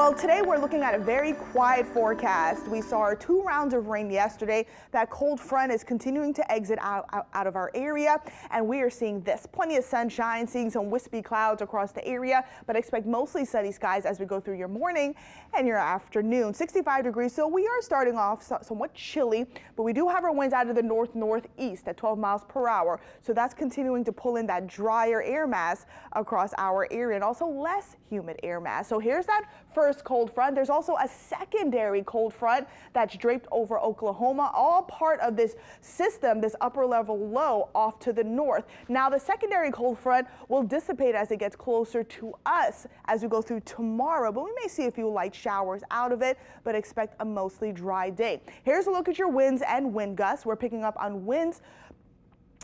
Well, today we're looking at a very quiet forecast. We saw our 2 rounds of rain yesterday. That cold front is continuing to exit out of our area, and we are seeing this. Plenty of sunshine, seeing some wispy clouds across the area, but expect mostly sunny skies as we go through your morning and your afternoon. 65 degrees, so we are starting off somewhat chilly, but we do have our winds out of the northeast at 12 miles per hour. So that's continuing to pull in that drier air mass across our area and also less humid air mass. So here's that first cold front. There's also a secondary cold front that's draped over Oklahoma, all part of this system, this upper level low off to the north. Now the secondary cold front will dissipate as it gets closer to us as we go through tomorrow, but we may see a few light showers out of it, but expect a mostly dry day. Here's a look at your winds and wind gusts. We're picking up on winds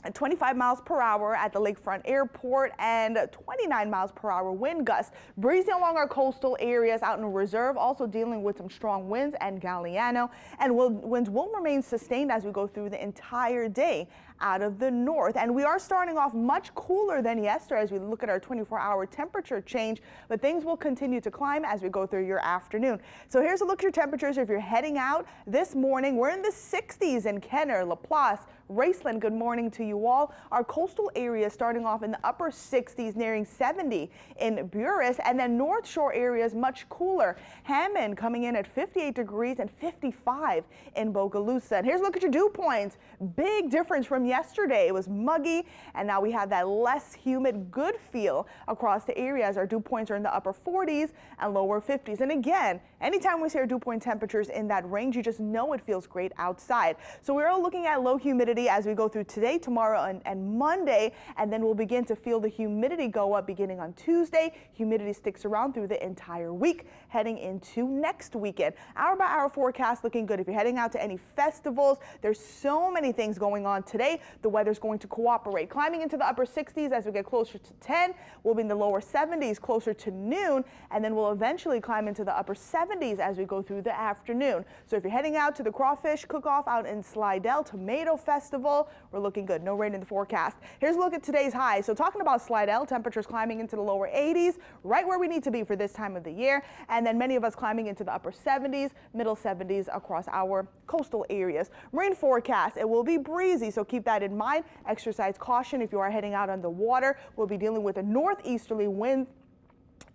at 25 miles per hour at the Lakefront Airport and 29 miles per hour wind gusts. Breezing along our coastal areas out in Reserve, also dealing with some strong winds and Galliano, and winds will remain sustained as we go through the entire day out of the north. And we are starting off much cooler than yesterday as we look at our 24-hour temperature change, but things will continue to climb as we go through your afternoon. So here's a look at your temperatures. If you're heading out this morning, we're in the 60s in Kenner, Laplace, Raceland. Good morning to you all. Our coastal area starting off in the upper 60s, nearing 70 in Buras, and then North Shore areas much cooler. Hammond coming in at 58 degrees and 55 in Bogalusa. And here's a look at your dew points. Big difference from yesterday. It was muggy, and now we have that less humid, good feel across the area as our dew points are in the upper 40s and lower 50s. And again, anytime we see our dew point temperatures in that range, you just know it feels great outside. So we're all looking at low humidity as we go through today, tomorrow, and Monday, and then we'll begin to feel the humidity go up beginning on Tuesday. Humidity sticks around through the entire week, heading into next weekend. Hour by hour forecast looking good. If you're heading out to any festivals, there's so many things going on today. The weather's going to cooperate. Climbing into the upper 60s as we get closer to 10. We'll be in the lower 70s closer to noon, and then we'll eventually climb into the upper 70s as we go through the afternoon. So if you're heading out to the crawfish cook-off out in Slidell, Tomato Festival, we're looking good. No rain in the forecast. Here's a look at today's high. So talking about Slidell, temperatures climbing into the lower 80s, right where we need to be for this time of the year. And then many of us climbing into the upper 70s, middle 70s across our coastal areas. Rain forecast, it will be breezy, so keep that in mind. Exercise caution if you are heading out on the water. We'll be dealing with a northeasterly wind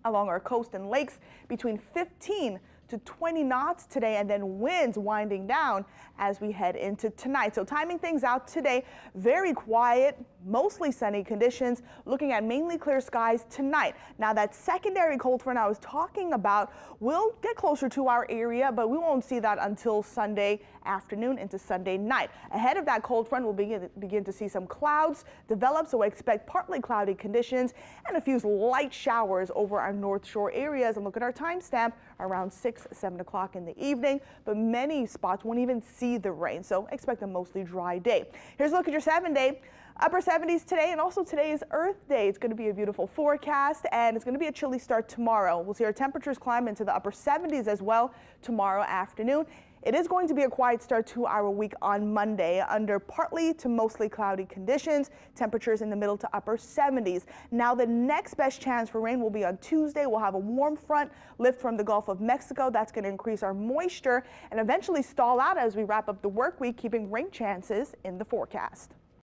along our coast and lakes between 15 to 20 knots today, and then winds winding down as we head into tonight. So timing things out today, very quiet, mostly sunny conditions, looking at mainly clear skies tonight. Now that secondary cold front I was talking about will get closer to our area, but we won't see that until Sunday afternoon into Sunday night. Ahead of that cold front, we'll begin to see some clouds develop, so expect partly cloudy conditions and a few light showers over our North Shore areas. And look at our timestamp, around 7 o'clock in the evening, but many spots won't even see the rain, so expect a mostly dry day. Here's a look at your 7-day. Upper 70s today, and also today is Earth Day. It's going to be a beautiful forecast, and it's going to be a chilly start tomorrow. We'll see our temperatures climb into the upper 70s as well tomorrow afternoon. It is going to be a quiet start to our week on Monday under partly to mostly cloudy conditions, temperatures in the middle to upper 70s. Now the next best chance for rain will be on Tuesday. We'll have a warm front lift from the Gulf of Mexico. That's going to increase our moisture and eventually stall out as we wrap up the work week, keeping rain chances in the forecast.